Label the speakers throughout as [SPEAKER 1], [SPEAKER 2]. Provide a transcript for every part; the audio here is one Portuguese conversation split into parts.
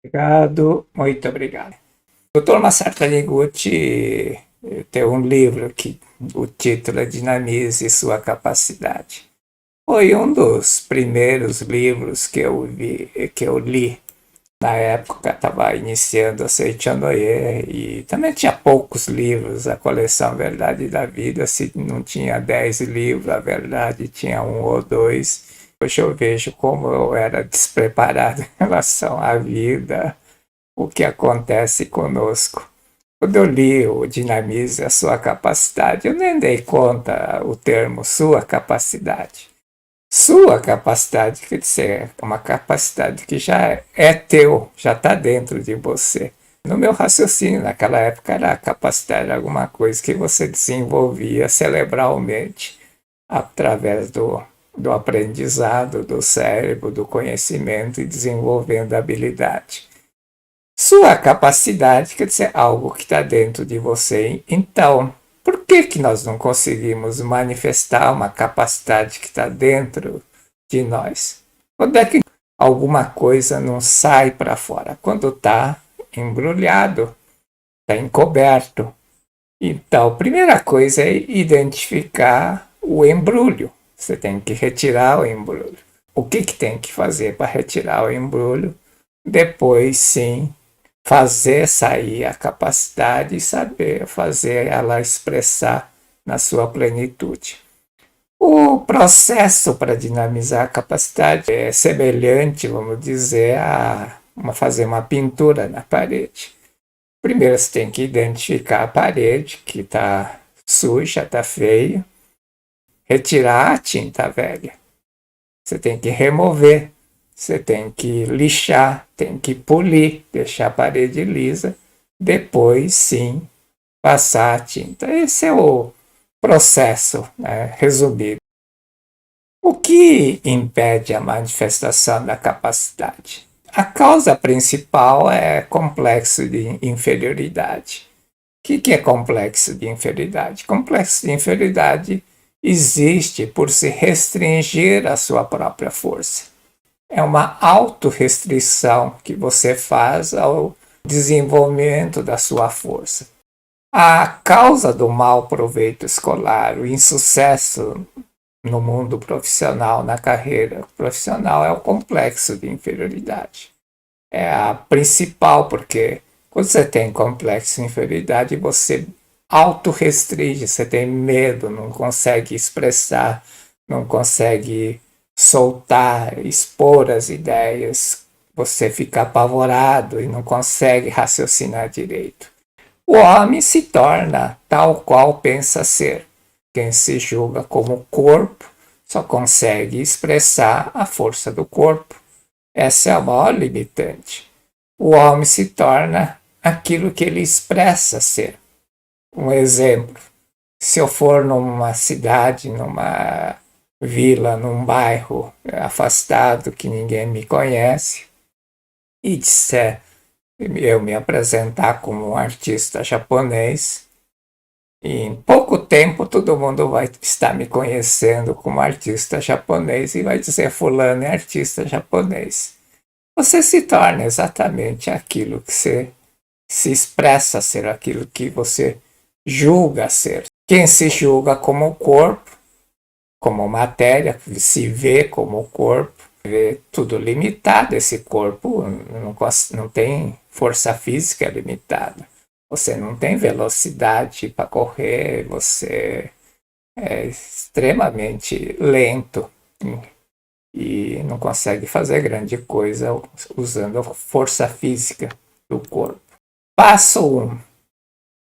[SPEAKER 1] Obrigado, muito obrigado. Dr. Masato Taniguchi tem um livro que o título é Dinamize Sua Capacidade. Foi um dos primeiros livros que eu li na época, estava iniciando a Seichonoye e também tinha poucos livros, a coleção Verdade da Vida, se não tinha 10 livros, a verdade tinha um ou dois. Hoje eu vejo como eu era despreparado em relação à vida, o que acontece conosco. Quando eu li o Dinamize a Sua Capacidade, eu nem dei conta o termo sua capacidade. Sua capacidade, quer dizer, é uma capacidade que já é teu, já está dentro de você. No meu raciocínio, naquela época, era a capacidade de alguma coisa que você desenvolvia cerebralmente através do aprendizado, do cérebro, do conhecimento e desenvolvendo habilidade. Sua capacidade quer dizer algo que está dentro de você. Então, por que nós não conseguimos manifestar uma capacidade que está dentro de nós? Quando é que alguma coisa não sai para fora? Quando está embrulhado, está encoberto. Então, a primeira coisa é identificar o embrulho. Você tem que retirar o embrulho. O que tem que fazer para retirar o embrulho? Depois, sim, fazer sair a capacidade e saber fazer ela expressar na sua plenitude. O processo para dinamizar a capacidade é semelhante, vamos dizer, fazer uma pintura na parede. Primeiro você tem que identificar a parede que está suja, está feia, retirar a tinta velha. Você tem que remover, você tem que lixar, tem que polir, deixar a parede lisa, depois sim passar a tinta. Esse é o processo, né, resumido. O que impede a manifestação da capacidade? A causa principal é complexo de inferioridade. O que é complexo de inferioridade? Complexo de inferioridade existe por se restringir à sua própria força. É uma autorrestrição que você faz ao desenvolvimento da sua força. A causa do mau proveito escolar, o insucesso no mundo profissional, na carreira profissional, é o complexo de inferioridade. É a principal, porque quando você tem complexo de inferioridade, você autorrestringe, você tem medo, não consegue expressar, não consegue soltar, expor as ideias, você fica apavorado e não consegue raciocinar direito. O homem se torna tal qual pensa ser. Quem se julga como corpo só consegue expressar a força do corpo. Essa é a maior limitante. O homem se torna aquilo que ele expressa ser. Um exemplo: se eu for numa cidade, numa vila, num bairro afastado que ninguém me conhece e disser, eu me apresentar como um artista japonês, e em pouco tempo todo mundo vai estar me conhecendo como artista japonês e vai dizer fulano é artista japonês. Você se torna exatamente aquilo que você se expressa ser, aquilo que você julga ser. Quem se julga como corpo, como matéria, se vê como corpo, vê tudo limitado. Esse corpo não tem força física limitada. Você não tem velocidade para correr, você é extremamente lento e não consegue fazer grande coisa usando a força física do corpo. Passo 1.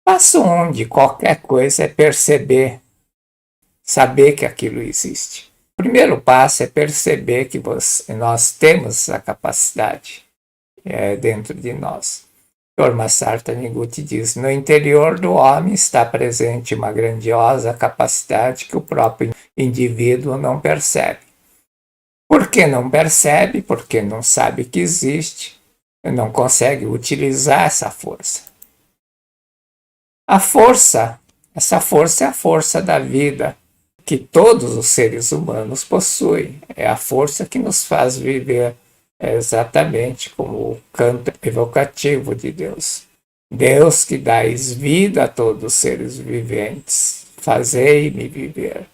[SPEAKER 1] Passo 1 de qualquer coisa é perceber, saber que aquilo existe. O primeiro passo é perceber que nós temos essa capacidade dentro de nós. Dr. Masato Taniguchi diz: no interior do homem está presente uma grandiosa capacidade que o próprio indivíduo não percebe. Por que não percebe? Porque não sabe que existe, não consegue utilizar essa força. Essa força é a força da vida que todos os seres humanos possuem. É a força que nos faz viver É exatamente como o canto evocativo de Deus. Deus que dais vida a todos os seres viventes, fazei-me viver.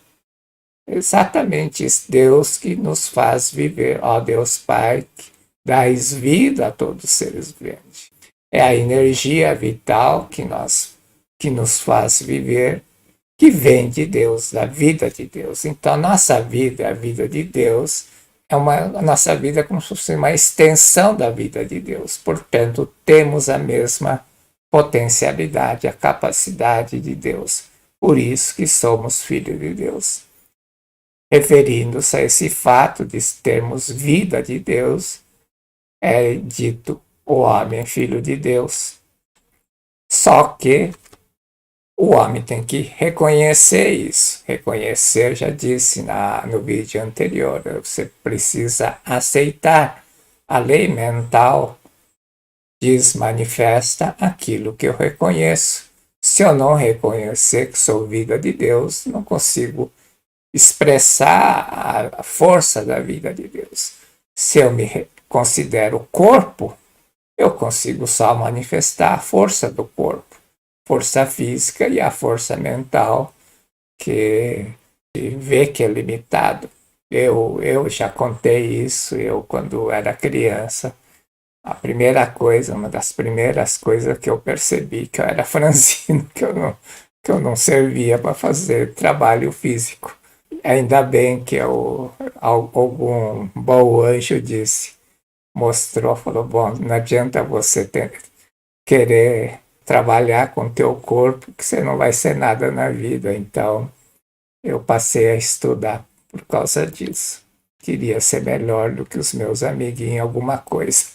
[SPEAKER 1] Exatamente esse Deus que nos faz viver, ó Deus Pai, que dais vida a todos os seres viventes. É a energia vital que nos faz viver, que vem de Deus, da vida de Deus. Então, nossa vida, a vida de Deus, a nossa vida é como se fosse uma extensão da vida de Deus. Portanto, temos a mesma potencialidade, a capacidade de Deus. Por isso que somos filhos de Deus. Referindo-se a esse fato de termos vida de Deus, é dito o homem é filho de Deus. Só que o homem tem que reconhecer isso. Reconhecer, já disse no vídeo anterior, você precisa aceitar. A lei mental diz, manifesta aquilo que eu reconheço. Se eu não reconhecer que sou vida de Deus, não consigo expressar a força da vida de Deus. Se eu me considero corpo, eu consigo só manifestar a força do corpo, força física e a força mental, que vê que é limitado. Eu já contei isso, eu quando era criança, uma das primeiras coisas que eu percebi que eu era franzino, que eu não servia para fazer trabalho físico. Ainda bem que algum bom anjo mostrou, falou, bom, não adianta você querer trabalhar com teu corpo, que você não vai ser nada na vida. Então, eu passei a estudar por causa disso. Queria ser melhor do que os meus amiguinhos em alguma coisa.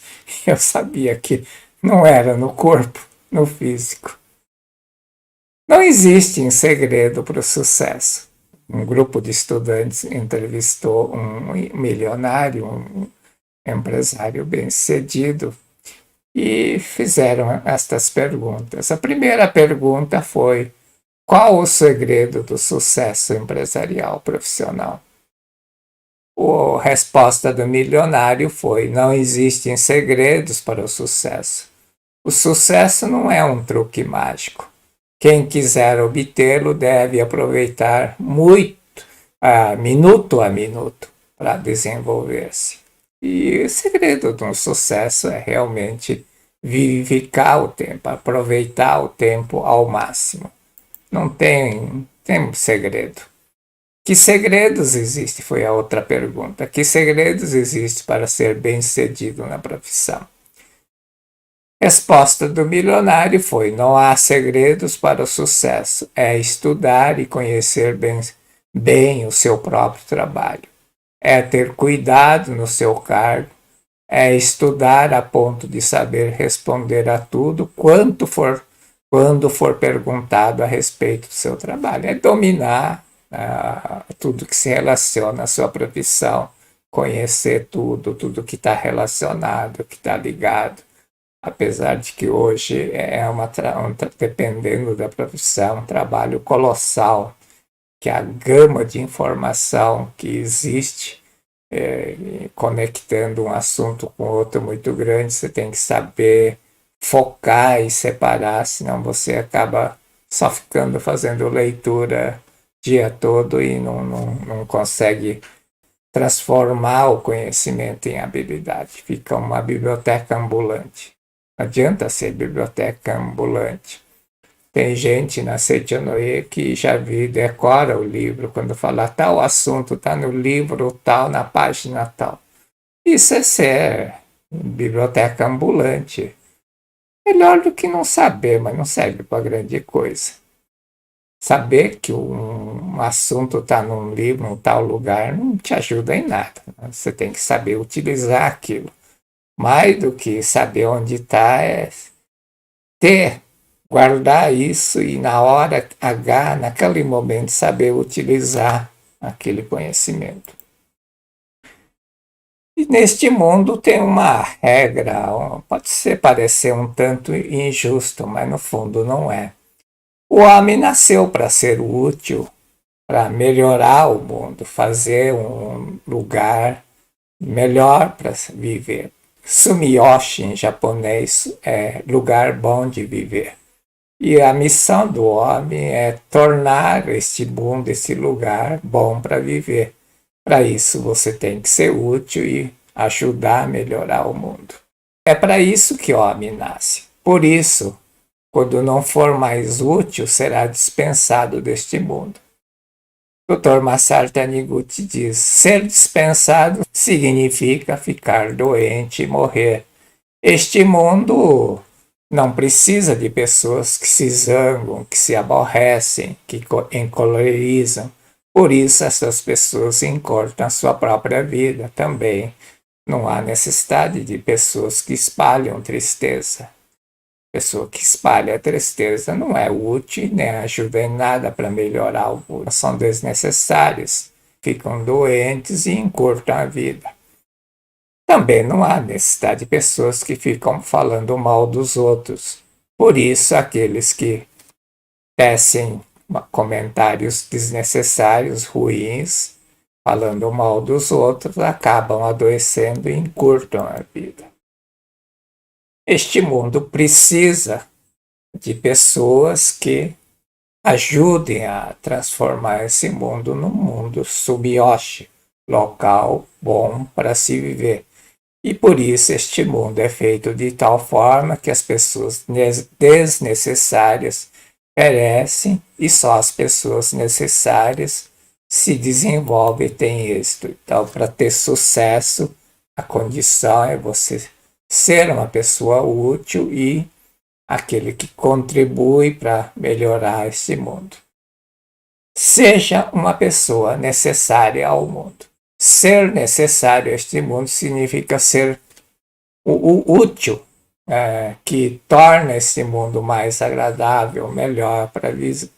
[SPEAKER 1] Eu sabia que não era no corpo, no físico. Não existe segredo para o sucesso. Um grupo de estudantes entrevistou um milionário, um empresário bem-sucedido, e fizeram estas perguntas. A primeira pergunta foi: qual o segredo do sucesso empresarial profissional? A resposta do milionário foi: não existem segredos para o sucesso. O sucesso não é um truque mágico. Quem quiser obtê-lo deve aproveitar minuto a minuto, para desenvolver-se. E o segredo de um sucesso é realmente vivificar o tempo, aproveitar o tempo ao máximo. Não tem segredo. Que segredos existem? Foi a outra pergunta. Que segredos existem para ser bem-sucedido na profissão? Resposta do milionário foi: não há segredos para o sucesso. É estudar e conhecer bem o seu próprio trabalho. É ter cuidado no seu cargo. É estudar a ponto de saber responder a tudo quando for perguntado a respeito do seu trabalho. É dominar tudo que se relaciona à sua profissão, conhecer tudo que está relacionado, que está ligado. Apesar de que hoje dependendo da profissão, um trabalho colossal, que a gama de informação que existe, conectando um assunto com outro muito grande, você tem que saber focar e separar, senão você acaba só ficando fazendo leitura o dia todo e não consegue transformar o conhecimento em habilidade. Fica uma biblioteca ambulante. Não adianta ser biblioteca ambulante. Tem gente na Seitianoye que já decora o livro, quando fala tal assunto, está no livro tal, na página tal. Isso é ser biblioteca ambulante. Melhor do que não saber, mas não serve para grande coisa. Saber que um assunto está num livro, em tal lugar, não te ajuda em nada. Você tem que saber utilizar aquilo. Mais do que saber onde está, é guardar isso e na hora H, naquele momento, saber utilizar aquele conhecimento. E neste mundo tem uma regra, pode parecer um tanto injusto, mas no fundo não é. O homem nasceu para ser útil, para melhorar o mundo, fazer um lugar melhor para viver. Sumiyoshi, em japonês, é lugar bom de viver. E a missão do homem é tornar este mundo, esse lugar bom para viver. Para isso, você tem que ser útil e ajudar a melhorar o mundo. É para isso que o homem nasce. Por isso, quando não for mais útil, será dispensado deste mundo. Dr. Masaru Taniguchi diz: ser dispensado significa ficar doente e morrer. Este mundo não precisa de pessoas que se zangam, que se aborrecem, que encolerizam. Por isso, essas pessoas encurtam a sua própria vida também. Não há necessidade de pessoas que espalham tristeza. Pessoa que espalha a tristeza não é útil nem ajuda em nada para melhorar o mundo. São desnecessários, ficam doentes e encurtam a vida. Também não há necessidade de pessoas que ficam falando mal dos outros. Por isso, aqueles que tecem comentários desnecessários, ruins, falando mal dos outros, acabam adoecendo e encurtam a vida. Este mundo precisa de pessoas que ajudem a transformar esse mundo num mundo Sumiyoshi, local bom para se viver. E por isso este mundo é feito de tal forma que as pessoas desnecessárias perecem e só as pessoas necessárias se desenvolvem e têm êxito. Então, para ter sucesso, a condição é você ser uma pessoa útil e aquele que contribui para melhorar esse mundo. Seja uma pessoa necessária ao mundo. Ser necessário a este mundo significa ser o útil, que torna esse mundo mais agradável, melhor para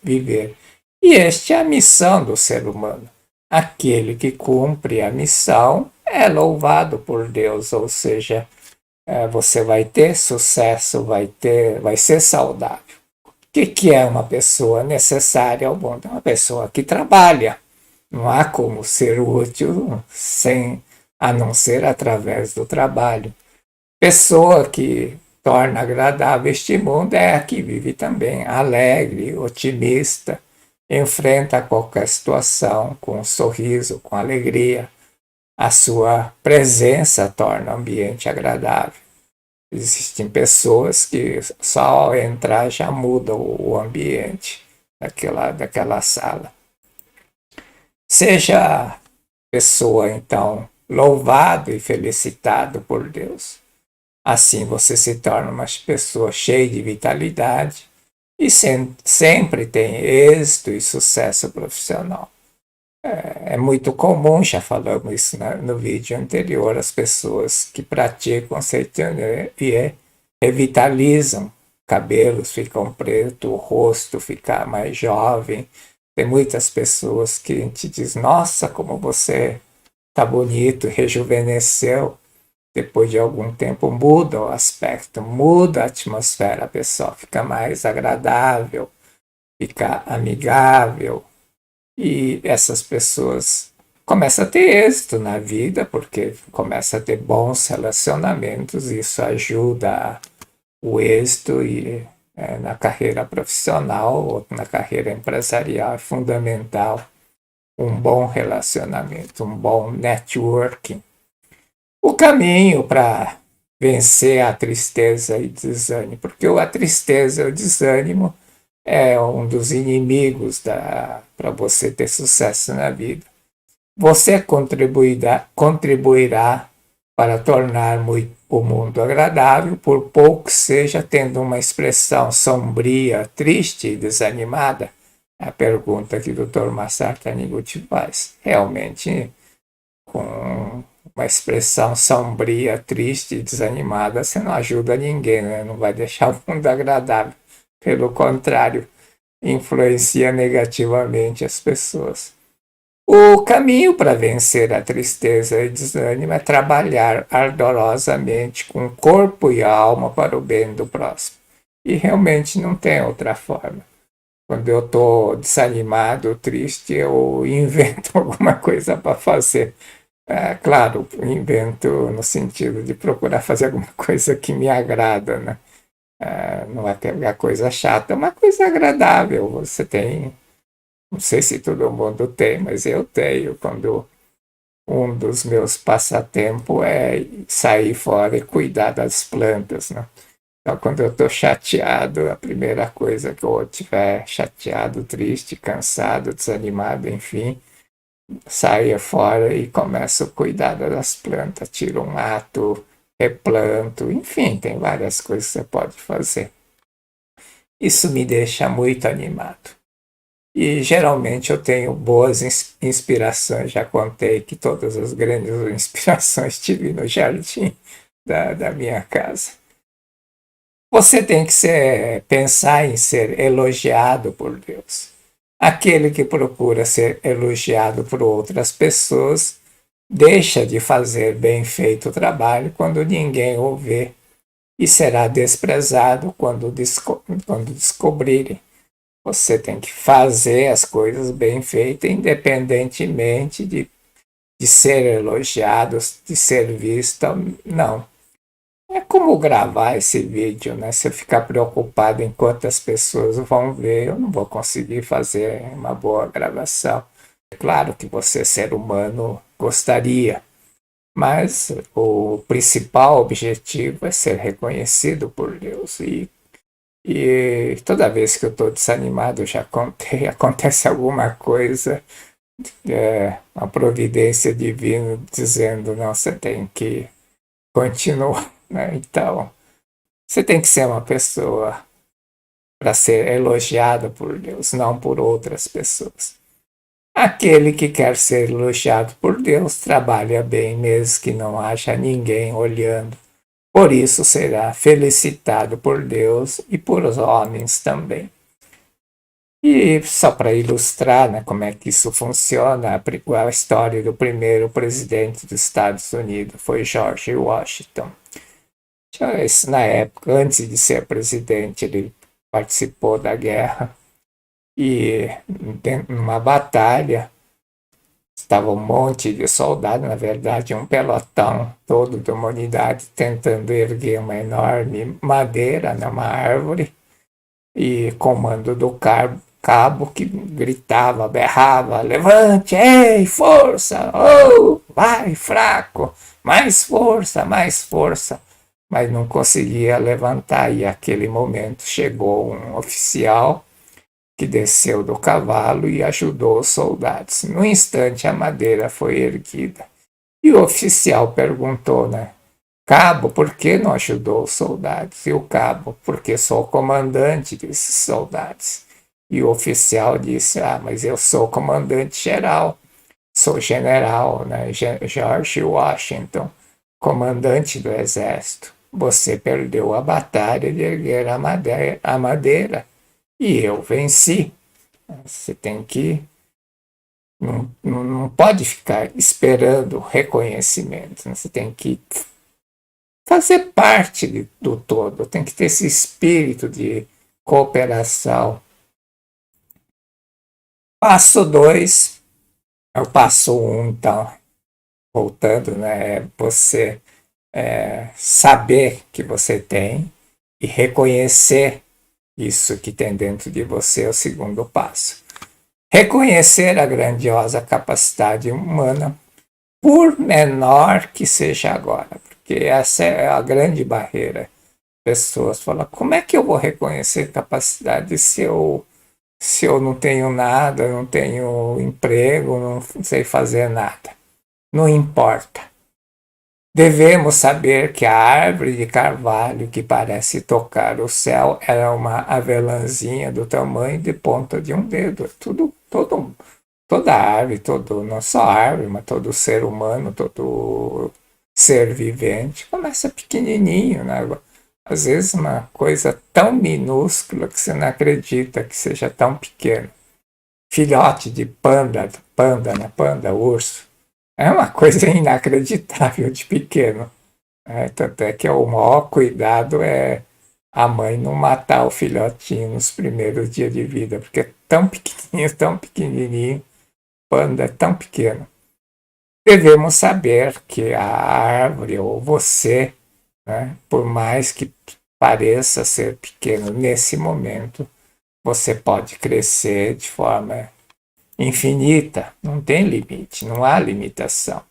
[SPEAKER 1] viver. E esta é a missão do ser humano. Aquele que cumpre a missão é louvado por Deus, ou seja, você vai ter sucesso, vai ser saudável. O que é uma pessoa necessária ao mundo? É uma pessoa que trabalha. Não há como ser útil a não ser através do trabalho. Pessoa que torna agradável este mundo é a que vive também alegre, otimista, enfrenta qualquer situação com um sorriso, com alegria. A sua presença torna o ambiente agradável. Existem pessoas que só ao entrar já mudam o ambiente daquela sala. Seja pessoa, então, louvado e felicitado por Deus. Assim você se torna uma pessoa cheia de vitalidade e sempre tem êxito e sucesso profissional. É muito comum, já falamos isso no vídeo anterior, as pessoas que praticam CTN e revitalizam, cabelos ficam pretos, o rosto fica mais jovem. Tem muitas pessoas que te dizem: nossa, como você está bonito, rejuvenesceu. Depois de algum tempo muda o aspecto, muda a atmosfera, a pessoa fica mais agradável, fica amigável. E essas pessoas começam a ter êxito na vida, porque começam a ter bons relacionamentos, isso ajuda o êxito e na carreira profissional ou na carreira empresarial é fundamental um bom relacionamento, um bom networking. O caminho para vencer a tristeza e desânimo, porque a tristeza e o desânimo é um dos inimigos para você ter sucesso na vida. Você contribuirá para tornar o mundo agradável, por pouco que seja, tendo uma expressão sombria, triste e desanimada. É a pergunta que o Dr. Masaru Taniguchi faz. Realmente, com uma expressão sombria, triste e desanimada, você não ajuda ninguém, né? Não vai deixar o mundo agradável. Pelo contrário, influencia negativamente as pessoas. O caminho para vencer a tristeza e desânimo é trabalhar ardorosamente com corpo e alma para o bem do próximo. E realmente não tem outra forma. Quando eu estou desanimado, triste, eu invento alguma coisa para fazer Claro, invento no sentido de procurar fazer alguma coisa que me agrada, né? Não é pegar coisa chata, é uma coisa agradável. Você tem, não sei se todo mundo tem, mas eu tenho. Quando um dos meus passatempos é sair fora e cuidar das plantas, né? Então, quando eu estou chateado, a primeira coisa que eu estiver chateado, triste, cansado, desanimado, enfim, saio fora e começo a cuidar das plantas, tiro um mato, replanto, enfim, tem várias coisas que você pode fazer. Isso me deixa muito animado. E geralmente eu tenho boas inspirações. Já contei que todas as grandes inspirações tive no jardim da minha casa. Você tem que pensar em ser elogiado por Deus. Aquele que procura ser elogiado por outras pessoas deixa de fazer bem feito o trabalho quando ninguém o vê e será desprezado quando descobrirem. Você tem que fazer as coisas bem feitas, independentemente de ser elogiado, de ser visto. Não. É como gravar esse vídeo, né? Se eu ficar preocupado em quantas pessoas vão ver, eu não vou conseguir fazer uma boa gravação. É claro que você, ser humano, gostaria, mas o principal objetivo é ser reconhecido por Deus. E toda vez que eu estou desanimado, eu já contei, acontece alguma coisa, uma providência divina dizendo, não, você tem que continuar, né? Então, você tem que ser uma pessoa para ser elogiada por Deus, não por outras pessoas. Aquele que quer ser elogiado por Deus trabalha bem, mesmo que não haja ninguém olhando. Por isso será felicitado por Deus e por os homens também. E só para ilustrar, né, como é que isso funciona, a história do primeiro presidente dos Estados Unidos foi George Washington. Na época, antes de ser presidente, ele participou da guerra e numa batalha estava um monte de soldados, na verdade um pelotão todo de uma unidade tentando erguer uma enorme madeira numa árvore e comando do cabo que gritava, berrava, levante, ei, força, oh, vai, fraco, mais força, mas não conseguia levantar. E aquele momento chegou um oficial que desceu do cavalo e ajudou os soldados. No instante, a madeira foi erguida. E o oficial perguntou, né? Cabo, por que não ajudou os soldados? E o cabo, porque sou o comandante desses soldados. E o oficial disse, mas eu sou comandante geral, sou general, né? George Washington, comandante do exército. Você perdeu a batalha de erguer a madeira e eu venci. Você tem que. Não pode ficar esperando reconhecimento. Né? Você tem que fazer parte do todo. Tem que ter esse espírito de cooperação. Passo 2 é o passo 1, então, voltando, né? É você saber que você tem e reconhecer isso que tem dentro de você é o segundo passo. Reconhecer a grandiosa capacidade humana, por menor que seja agora, porque essa é a grande barreira. Pessoas falam, como é que eu vou reconhecer capacidade se eu não tenho nada, não tenho emprego, não sei fazer nada? Não importa. Devemos saber que a árvore de carvalho que parece tocar o céu era uma avelãzinha do tamanho de ponta de um dedo. Toda árvore, não só árvore, mas todo ser humano, todo ser vivente começa pequenininho, né? Às vezes uma coisa tão minúscula que você não acredita que seja tão pequeno. Filhote de né? Panda, urso. É uma coisa inacreditável de pequeno. Tanto é que o maior cuidado é a mãe não matar o filhotinho nos primeiros dias de vida, porque é tão pequenininho, panda é tão pequeno. devemos saber que a árvore ou você, né, por mais que pareça ser pequeno nesse momento, você pode crescer de forma infinita, não tem limite, não há limitação.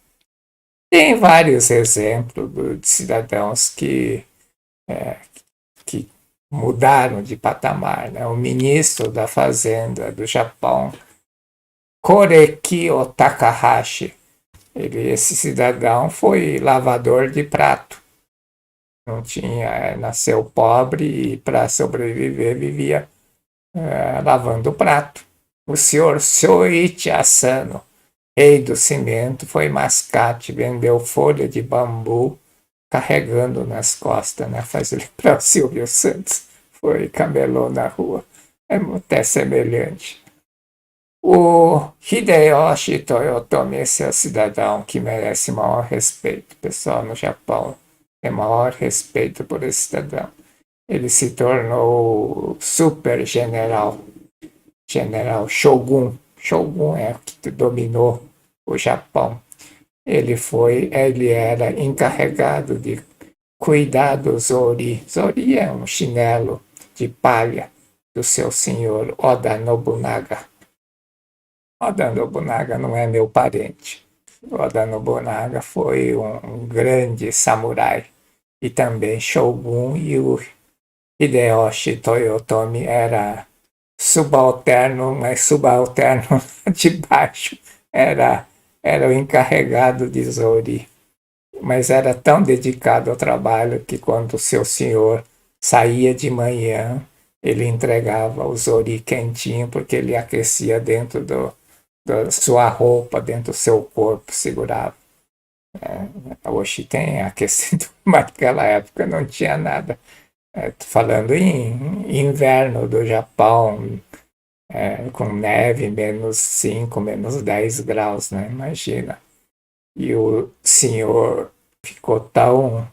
[SPEAKER 1] Tem vários exemplos de cidadãos que mudaram de patamar. Né? O ministro da Fazenda do Japão, Koreki Takahashi, esse cidadão foi lavador de prato. Não tinha, nasceu pobre e para sobreviver vivia lavando prato. O senhor Soichi Asano, rei do cimento, foi mascate, vendeu folha de bambu carregando nas costas, né? Faz lembrar o Silvio Santos, foi camelô na rua. É até semelhante. O Hideyoshi Toyotomi, esse é o cidadão que merece maior respeito. O pessoal no Japão tem maior respeito por esse cidadão. Ele se tornou super general, general Shogun. Shogun é o que dominou o Japão. Ele era encarregado de cuidar do Zori. Zori é um chinelo de palha do seu senhor Oda Nobunaga. Oda Nobunaga não é meu parente. Oda Nobunaga foi um grande samurai e também shogun, e o Hideyoshi Toyotomi era subalterno, mas subalterno de baixo. Era o encarregado de Zori. Mas era tão dedicado ao trabalho que quando o seu senhor saía de manhã, ele entregava o Zori quentinho, porque ele aquecia dentro da sua roupa, dentro do seu corpo, segurava. Hoje tem aquecedor, mas naquela época não tinha nada. Falando em inverno do Japão, com neve, -5, -10 graus, né? Imagina. E o senhor ficou tão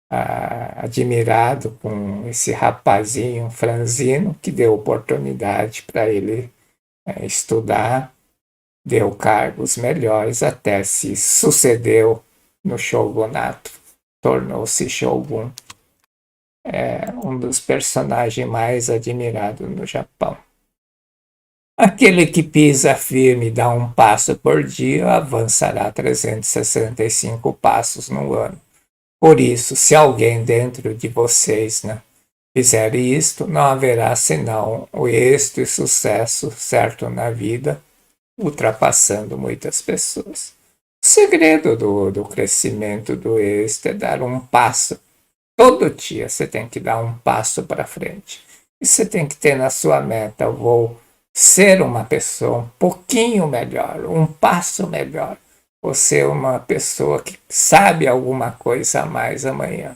[SPEAKER 1] admirado com esse rapazinho franzino que deu oportunidade para ele estudar, deu cargos melhores, até se sucedeu no shogunato, tornou-se shogun. É um dos personagens mais admirados no Japão. Aquele que pisa firme e dá um passo por dia avançará 365 passos no ano. Por isso, se alguém dentro de vocês, né, fizer isto, não haverá senão o êxito e sucesso certo na vida, ultrapassando muitas pessoas. O segredo do crescimento do êxito é dar um passo. Todo dia você tem que dar um passo para frente. E você tem que ter na sua meta: vou ser uma pessoa um pouquinho melhor, um passo melhor. Vou ser uma pessoa que sabe alguma coisa a mais amanhã.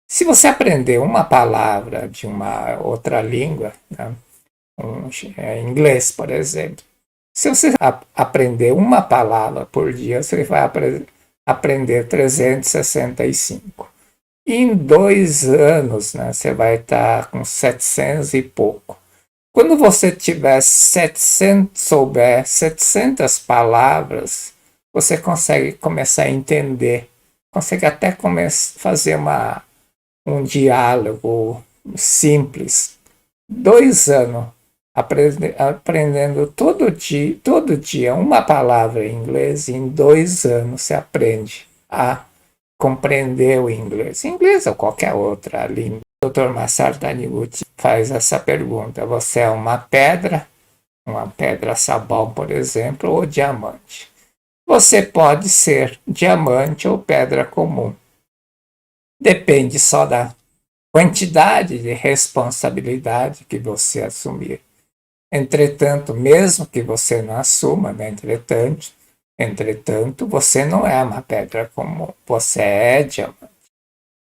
[SPEAKER 1] Se você aprender uma palavra de uma outra língua, né, inglês, por exemplo, se você aprender uma palavra por dia, você vai aprender 365. Em 2 anos, né, você vai estar com 700 e pouco. Quando você tiver souber 700 palavras, você consegue começar a entender, consegue até fazer um diálogo simples. 2 anos aprendendo todo dia uma palavra em inglês, em 2 anos você aprende a compreender o inglês. Inglês ou qualquer outra língua. O Dr. Masaru Taniguchi faz essa pergunta: você é uma pedra sabão, por exemplo, ou diamante? Você pode ser diamante ou pedra comum. Depende só da quantidade de responsabilidade que você assumir. Entretanto, mesmo que você não assuma, né, entretanto, você não é uma pedra comum, você é diamante.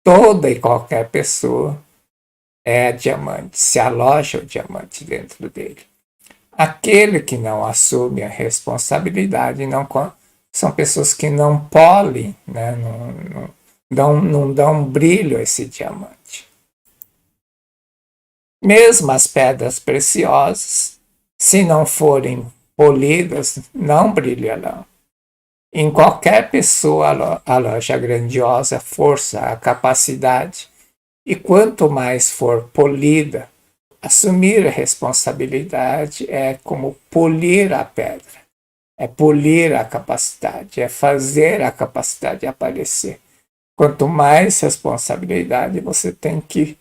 [SPEAKER 1] Toda e qualquer pessoa é diamante, se aloja o diamante dentro dele. Aquele que não assume a responsabilidade são pessoas que não polem, né? não dão brilho a esse diamante. Mesmo as pedras preciosas, se não forem polidas, não brilharão. Em qualquer pessoa aloja a grandiosa força, a capacidade, e quanto mais for polida, assumir a responsabilidade é como polir a pedra, é polir a capacidade, é fazer a capacidade aparecer. Quanto mais responsabilidade você tem que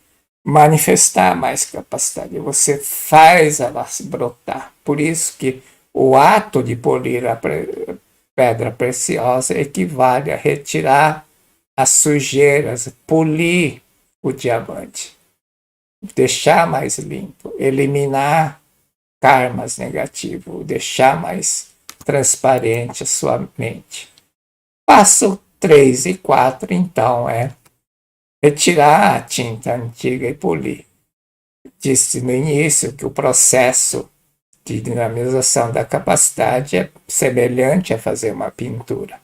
[SPEAKER 1] manifestar mais capacidade, você faz ela se brotar. Por isso que o ato de polir a pedra preciosa equivale a retirar as sujeiras, polir o diamante, deixar mais limpo, eliminar karmas negativos, deixar mais transparente a sua mente. Passo 3 e 4, então, é retirar a tinta antiga e polir. Disse no início que o processo de dinamização da capacidade é semelhante a fazer uma pintura.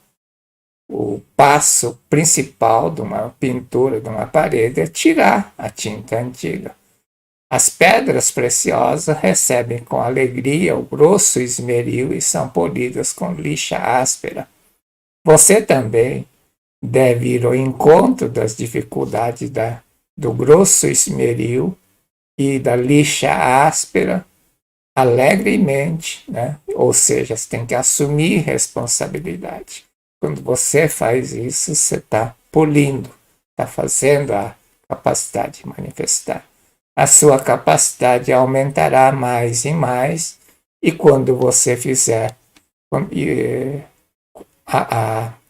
[SPEAKER 1] O passo principal de uma pintura de uma parede é tirar a tinta antiga. As pedras preciosas recebem com alegria o grosso esmeril e são polidas com lixa áspera. Você também deve ir ao encontro das dificuldades do grosso esmeril e da lixa áspera alegremente, né? Ou seja, você tem que assumir responsabilidade. Quando você faz isso, você está polindo, está fazendo a capacidade de manifestar. A sua capacidade aumentará mais e mais, e quando você fizer,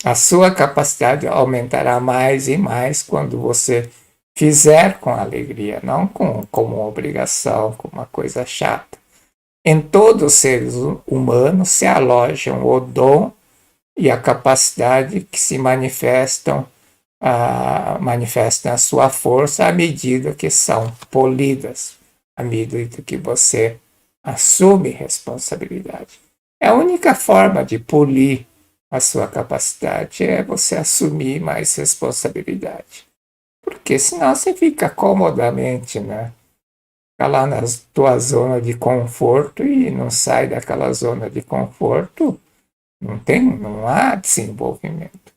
[SPEAKER 1] a sua capacidade aumentará mais e mais quando você fizer com alegria, não como obrigação, como uma coisa chata. Em todos os seres humanos se alojam o dom e a capacidade que se manifestam a sua força à medida que são polidas, à medida que você assume responsabilidade. É a única forma de polir a sua capacidade é você assumir mais responsabilidade. Porque senão você fica comodamente, né? Fica lá na tua zona de conforto e não sai daquela zona de conforto, não há desenvolvimento.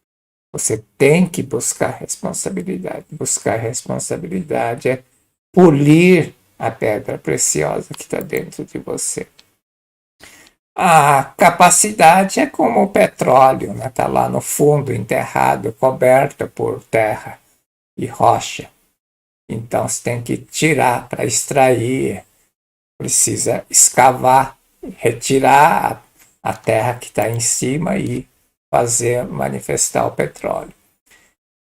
[SPEAKER 1] Você tem que buscar responsabilidade. Buscar responsabilidade é polir a pedra preciosa que está dentro de você. A capacidade é como o petróleo, né? Está lá no fundo, enterrado, coberta por terra e rocha. Então você tem que tirar para extrair, precisa escavar, retirar a terra que está em cima e fazer manifestar o petróleo.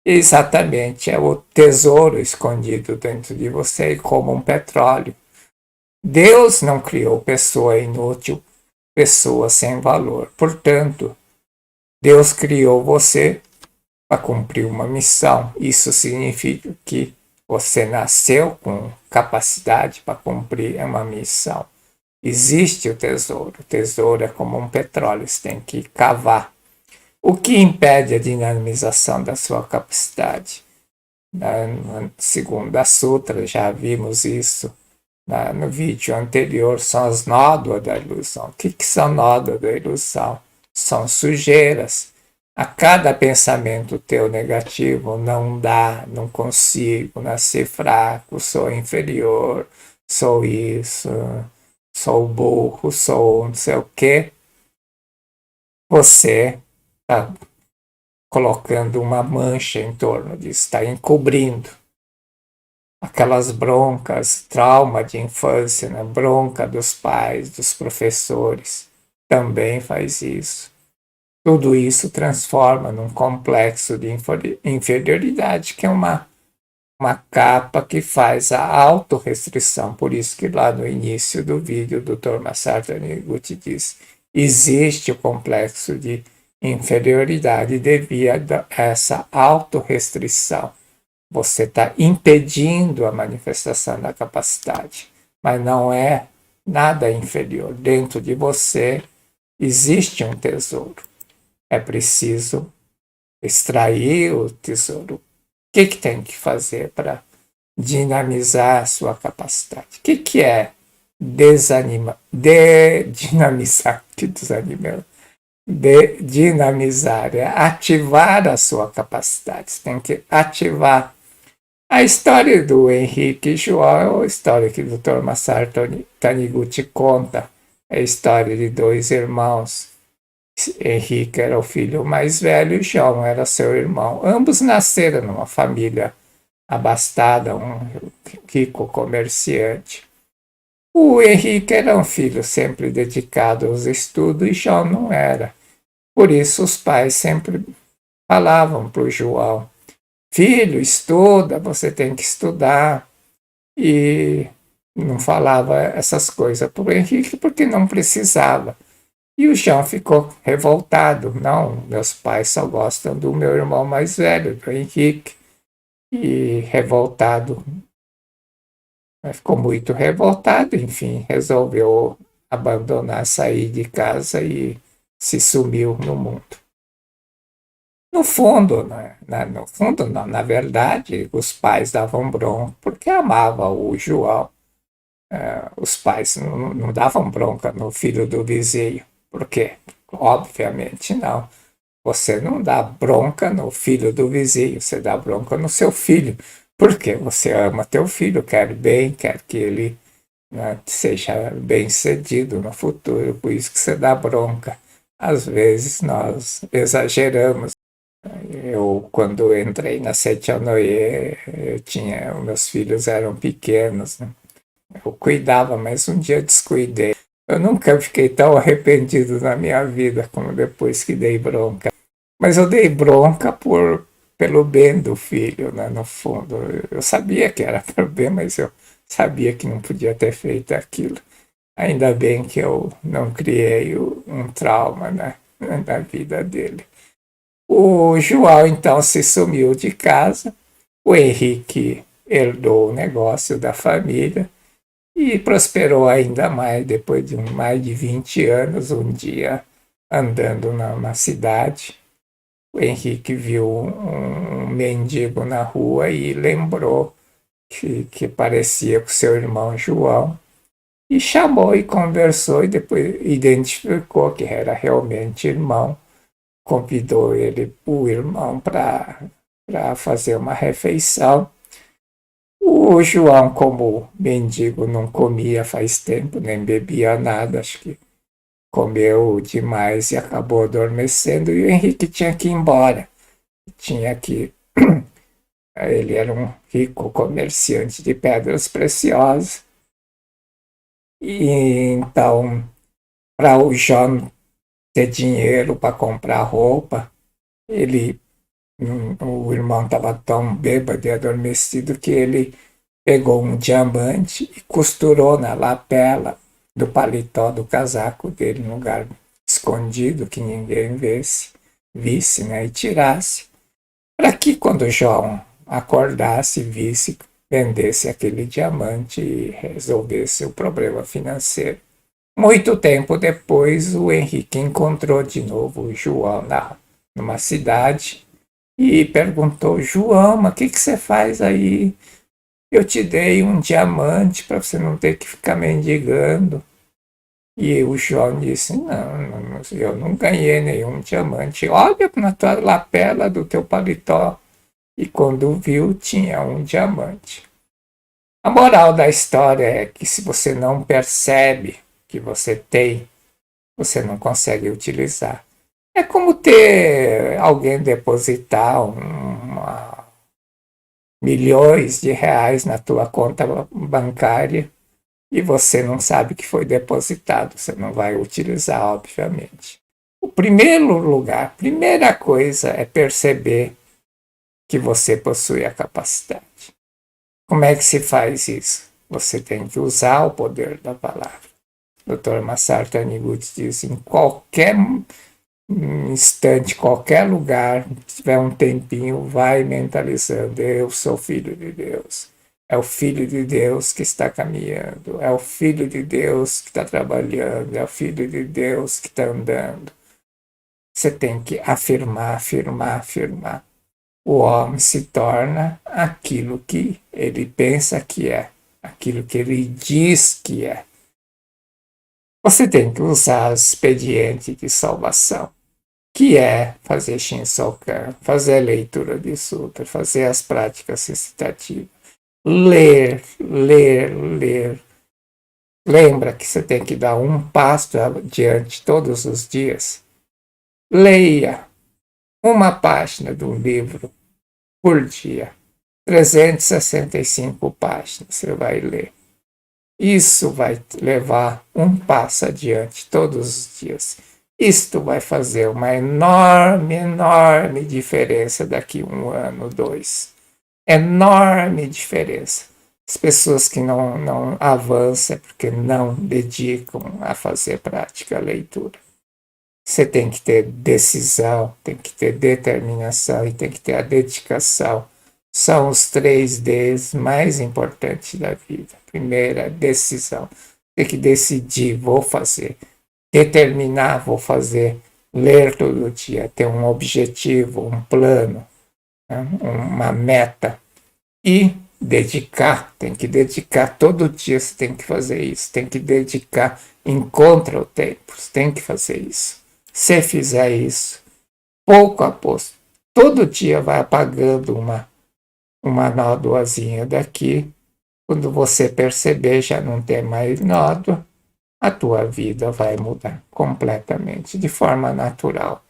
[SPEAKER 1] Exatamente, é o tesouro escondido dentro de você como um petróleo. Deus não criou pessoa inútil, pessoa sem valor. Portanto, Deus criou você para cumprir uma missão. Isso significa que você nasceu com capacidade para cumprir uma missão. Existe o tesouro. O tesouro é como um petróleo, você tem que cavar. O que impede a dinamização da sua capacidade? Segundo a Sutra, já vimos isso no vídeo anterior, são as nódoas da ilusão. O que são nódoas da ilusão? São sujeiras. A cada pensamento teu negativo, não dá, não consigo, nasci fraco, sou inferior, sou isso, sou burro, sou não sei o quê, você está colocando uma mancha em torno disso, está encobrindo aquelas broncas, trauma de infância, né? Bronca dos pais, dos professores, também faz isso. Tudo isso transforma num complexo de inferioridade, que é uma capa que faz a autorrestrição. Por isso que lá no início do vídeo, o Dr. Masato Taniguchi diz: existe o complexo de inferioridade devido a essa autorrestrição. Você está impedindo a manifestação da capacidade, mas não é nada inferior. Dentro de você existe um tesouro. É preciso extrair o tesouro. O que tem que fazer para dinamizar a sua capacidade? O que é dinamizar? Que desanimar. de dinamizar, é ativar a sua capacidade. Você tem que ativar. A história do Henrique e João é a história que o Dr. Masaru Taniguchi conta. É a história de dois irmãos. Henrique era o filho mais velho e João era seu irmão. Ambos nasceram numa família abastada, um rico comerciante. O Henrique era um filho sempre dedicado aos estudos e João não era. Por isso os pais sempre falavam para o João: filho, estuda, você tem que estudar. E não falava essas coisas para o Henrique porque não precisava. E o João ficou revoltado. Não, meus pais só gostam do meu irmão mais velho, do Henrique. E revoltado, ficou muito revoltado, enfim, resolveu abandonar, sair de casa e se sumiu no mundo. No fundo, no fundo, não, na verdade, os pais davam bronca porque amavam o João. Os pais não davam bronca no filho do vizinho. Por quê? Obviamente não. Você não dá bronca no filho do vizinho, você dá bronca no seu filho. Porque você ama teu filho, quer bem, quer que ele, né, seja bem-sucedido no futuro, por isso que você dá bronca. Às vezes nós exageramos. Eu, quando entrei na Seitianoye, meus filhos eram pequenos, né? Eu cuidava, mas um dia descuidei. Eu nunca fiquei tão arrependido na minha vida como depois que dei bronca. Mas eu dei bronca pelo bem do filho, né, no fundo. Eu sabia que era para o bem, mas eu sabia que não podia ter feito aquilo. Ainda bem que eu não criei um trauma, né, na vida dele. O João, então, se sumiu de casa. O Henrique herdou o negócio da família e prosperou ainda mais depois de mais de 20 anos. Um dia, andando numa cidade, o Henrique viu um mendigo na rua e lembrou que parecia com seu irmão João. E chamou e conversou e depois identificou que era realmente irmão. Convidou o irmão, para fazer uma refeição. O João, como mendigo, não comia faz tempo, nem bebia nada, acho que comeu demais e acabou adormecendo. E o Henrique tinha que ir embora. Tinha que. Ele era um rico comerciante de pedras preciosas. E então, para o João ter dinheiro para comprar roupa, ele o irmão estava tão bêbado e adormecido que ele pegou um diamante e costurou na lapela do paletó do casaco dele, num lugar escondido que ninguém visse, né, e tirasse, para que quando o João acordasse, visse, vendesse aquele diamante e resolvesse o problema financeiro. Muito tempo depois, o Henrique encontrou de novo o João numa cidade e perguntou: João, mas o que você faz aí? Eu te dei um diamante para você não ter que ficar mendigando. E o João disse: não, eu não ganhei nenhum diamante. Olha na tua lapela do teu paletó. E quando viu, tinha um diamante. A moral da história é que se você não percebe que você tem, você não consegue utilizar. É como ter alguém depositar milhões de reais na tua conta bancária e você não sabe que foi depositado, você não vai utilizar, obviamente. O primeiro lugar, primeira coisa é perceber que você possui a capacidade. Como é que se faz isso? Você tem que usar o poder da palavra. O Dr. Masaru Taniguchi diz: em qualquer instante, qualquer lugar, se tiver um tempinho, vai mentalizando: eu sou filho de Deus. É o Filho de Deus que está caminhando, é o Filho de Deus que está trabalhando, é o Filho de Deus que está andando. Você tem que afirmar, afirmar, afirmar. O homem se torna aquilo que ele pensa que é, aquilo que ele diz que é. Você tem que usar o expediente de salvação. que é fazer Shinsokan, fazer a leitura de sutra, fazer as práticas recitativas, ler, ler, ler. Lembra que você tem que dar um passo adiante todos os dias? Leia uma página de um livro por dia. 365 páginas você vai ler. Isso vai levar um passo adiante todos os dias. Isto vai fazer uma enorme, enorme diferença daqui a 1 ano, 2. Enorme diferença. As pessoas que não avançam é porque não dedicam a fazer prática, a leitura. Você tem que ter decisão, tem que ter determinação e tem que ter a dedicação. São os 3 Ds mais importantes da vida. Primeira, decisão. Tem que decidir, vou fazer. Determinar, vou fazer. Ler todo dia, ter um objetivo, um plano, né? Uma meta. E dedicar, tem que dedicar. Todo dia você tem que fazer isso. Tem que dedicar. Encontra o tempo, você tem que fazer isso. Se fizer isso, pouco a pouco, todo dia vai apagando uma nódoazinha daqui. Quando você perceber, já não tem mais nódoa, a tua vida vai mudar completamente, de forma natural.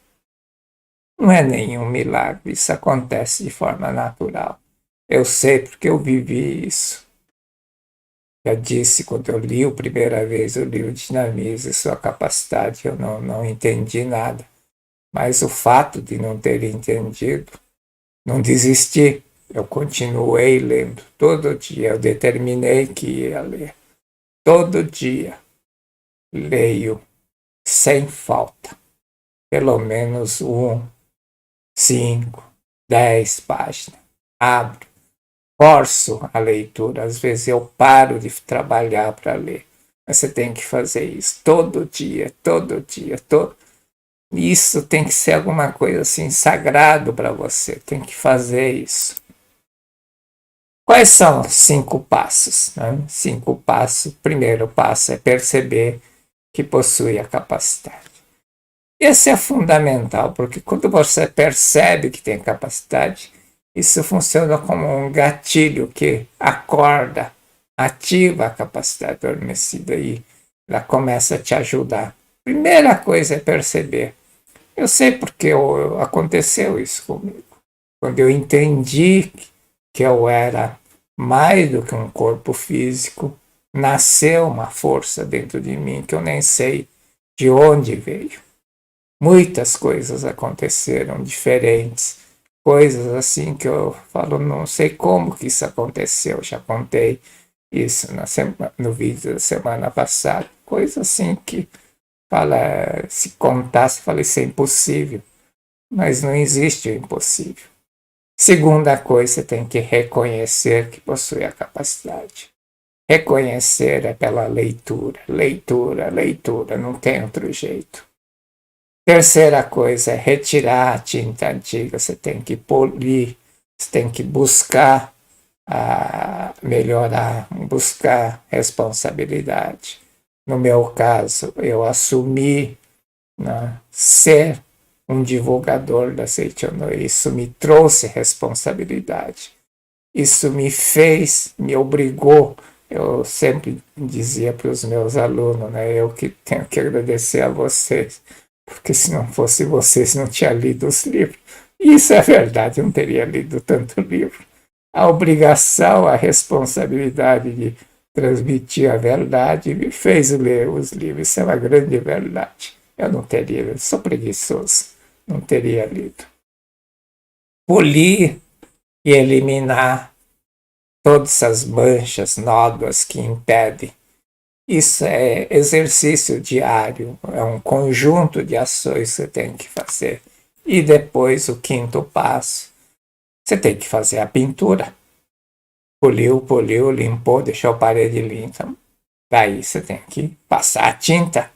[SPEAKER 1] Não é nenhum milagre, isso acontece de forma natural. Eu sei porque eu vivi isso. Já disse, quando eu li a primeira vez o livro Dinamize Sua Capacidade, eu não entendi nada. Mas o fato de não ter entendido, não desisti. Eu continuei lendo todo dia. Eu determinei que ia ler. Todo dia leio sem falta. Pelo menos 5, 10 páginas. Abro. Forço a leitura. Às vezes eu paro de trabalhar para ler. Mas você tem que fazer isso todo dia, todo dia, todo. Isso tem que ser alguma coisa assim sagrado para você. Tem que fazer isso. Quais são os 5 passos? Né? 5 passos. O primeiro passo é perceber que possui a capacidade. Esse é fundamental, porque quando você percebe que tem capacidade, isso funciona como um gatilho que acorda, ativa a capacidade adormecida e ela começa a te ajudar. Primeira coisa é perceber. Eu sei porque aconteceu isso comigo. Quando eu entendi que eu era mais do que um corpo físico, nasceu uma força dentro de mim que eu nem sei de onde veio. Muitas coisas aconteceram diferentes, coisas assim que eu falo, não sei como que isso aconteceu, já contei isso no vídeo da semana passada, coisa assim que se contasse, falei, isso é impossível, mas não existe o impossível. Segunda coisa, você tem que reconhecer que possui a capacidade. Reconhecer é pela leitura, leitura, leitura, não tem outro jeito. Terceira coisa é retirar a tinta antiga, você tem que polir, você tem que buscar melhorar, buscar responsabilidade. No meu caso, eu assumi, né, ser um divulgador da Seichono. Isso me trouxe responsabilidade. Isso me fez, me obrigou. Eu sempre dizia para os meus alunos, né, eu que tenho que agradecer a vocês, porque se não fosse vocês, não tinha lido os livros. Isso é verdade, eu não teria lido tanto livro. A obrigação, a responsabilidade de transmitir a verdade me fez ler os livros. Isso é uma grande verdade. Eu não teria lido, sou preguiçoso, não teria lido. Polir e eliminar todas essas manchas, nódoas que impedem. Isso é exercício diário, é um conjunto de ações que você tem que fazer. E depois, o quinto passo, você tem que fazer a pintura. Poliu, limpou, deixou a parede limpa. Daí você tem que passar a tinta.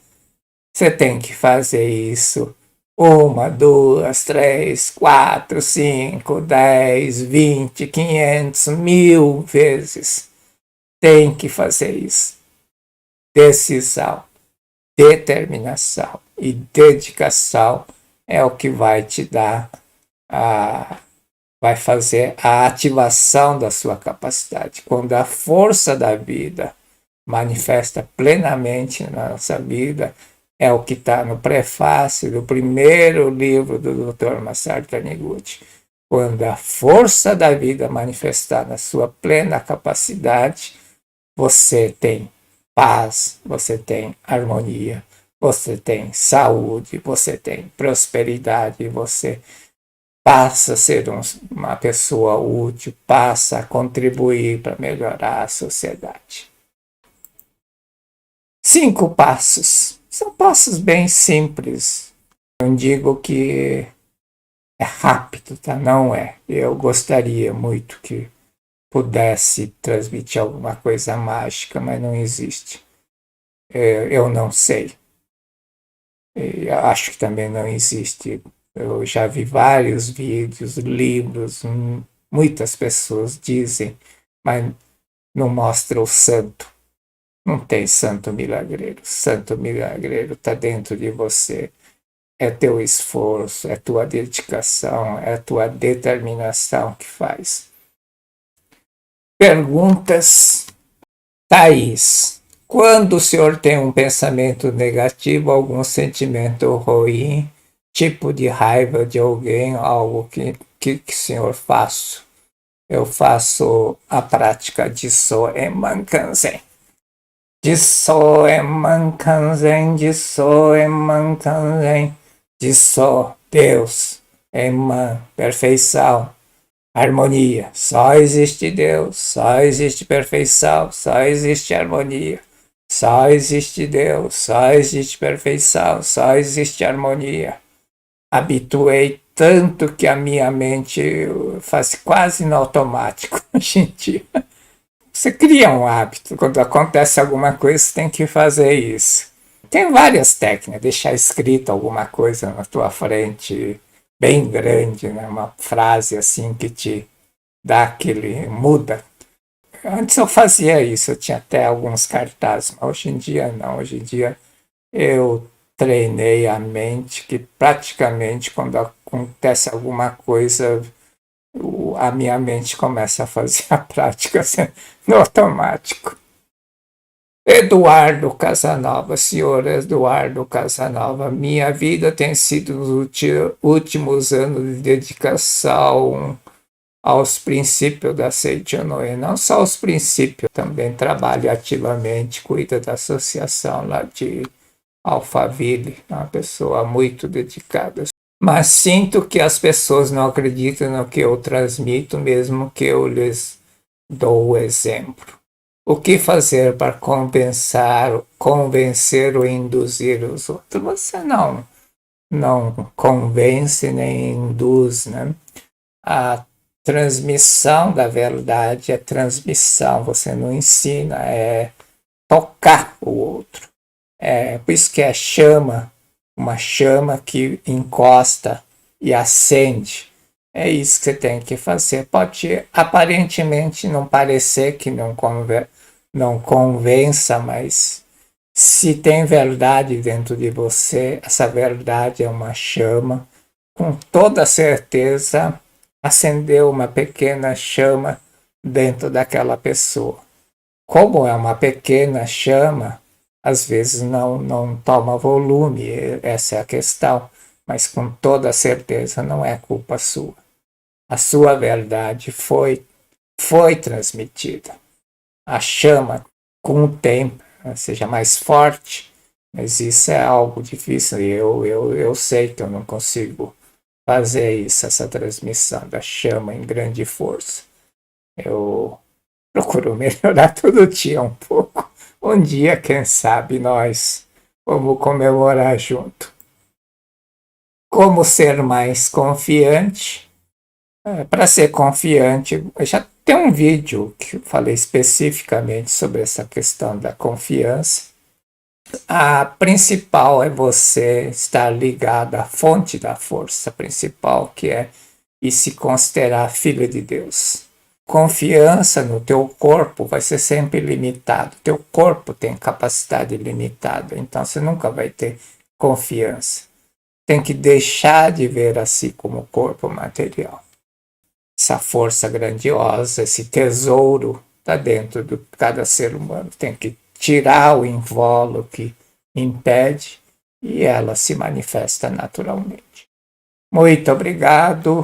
[SPEAKER 1] Você tem que fazer isso 1, 2, 3, 4, 5, 10, 20, 500, 1000 vezes. Tem que fazer isso. Decisão, determinação e dedicação é o que vai te dar vai fazer a ativação da sua capacidade. Quando a força da vida manifesta plenamente na nossa vida, é o que está no prefácio do primeiro livro do Dr. Masaru Taniguchi. Quando a força da vida manifestar na sua plena capacidade, você tem paz, você tem harmonia, você tem saúde, você tem prosperidade, você passa a ser uma pessoa útil, passa a contribuir para melhorar a sociedade. 5 passos. São passos bem simples. Não digo que é rápido, tá? Não é. Eu gostaria muito que pudesse transmitir alguma coisa mágica, mas não existe. Eu não sei. Eu acho que também não existe. Eu já vi vários vídeos, livros, muitas pessoas dizem, mas não mostra o santo. Não tem santo milagreiro. Santo milagreiro está dentro de você. É teu esforço, é tua dedicação, é tua determinação que faz. Perguntas. Thaís, quando o senhor tem um pensamento negativo, algum sentimento ruim, tipo de raiva de alguém, algo que o senhor faz? Eu faço a prática de Soen Kanzen. Jisso Emman Kanzen, Jisso Emman Kanzen, Jisso, Deus, Emman, perfeição, harmonia. Só existe Deus, só existe perfeição, só existe harmonia. Só existe Deus, só existe perfeição, só existe harmonia. Habituei tanto que a minha mente faz quase no automático hoje em dia. Você cria um hábito. Quando acontece alguma coisa, você tem que fazer isso. Tem várias técnicas. Deixar escrito alguma coisa na tua frente, bem grande, né? Uma frase assim que te dá aquele... muda. Antes eu fazia isso, eu tinha até alguns cartazes, mas hoje em dia não. Hoje em dia eu treinei a mente que praticamente quando acontece alguma coisa, a minha mente começa a fazer a prática no automático. Eduardo Casanova, senhor Eduardo Casanova, minha vida tem sido nos últimos anos de dedicação aos princípios da Seichonoe, não só aos princípios, também trabalho ativamente, cuido da associação lá de Alphaville, uma pessoa muito dedicada. Mas sinto que as pessoas não acreditam no que eu transmito, mesmo que eu lhes dou o exemplo. O que fazer para compensar, convencer ou induzir os outros? Você não convence nem induz, né? A transmissão da verdade é transmissão, você não ensina, é tocar o outro. É por isso que é chama, uma chama que encosta e acende. É isso que você tem que fazer. Pode aparentemente não parecer que não convença, mas se tem verdade dentro de você, essa verdade é uma chama, com toda certeza acendeu uma pequena chama dentro daquela pessoa. Como é uma pequena chama, às vezes não toma volume, essa é a questão, mas com toda certeza não é culpa sua. A sua verdade foi transmitida. A chama, com o tempo, seja mais forte, mas isso é algo difícil. Eu sei que eu não consigo fazer isso, essa transmissão da chama em grande força. Eu procuro melhorar todo dia um pouco. Um dia, quem sabe, nós vamos comemorar junto. Como ser mais confiante? Para ser confiante, já tem um vídeo que eu falei especificamente sobre essa questão da confiança. A principal é você estar ligado à fonte da força principal, que é e se considerar filho de Deus. Confiança no teu corpo vai ser sempre limitado. Teu corpo tem capacidade limitada, então você nunca vai ter confiança. tem que deixar de ver a si como corpo material. Essa força grandiosa, esse tesouro está dentro de cada ser humano. Tem que tirar o invólucro que impede e ela se manifesta naturalmente. Muito obrigado.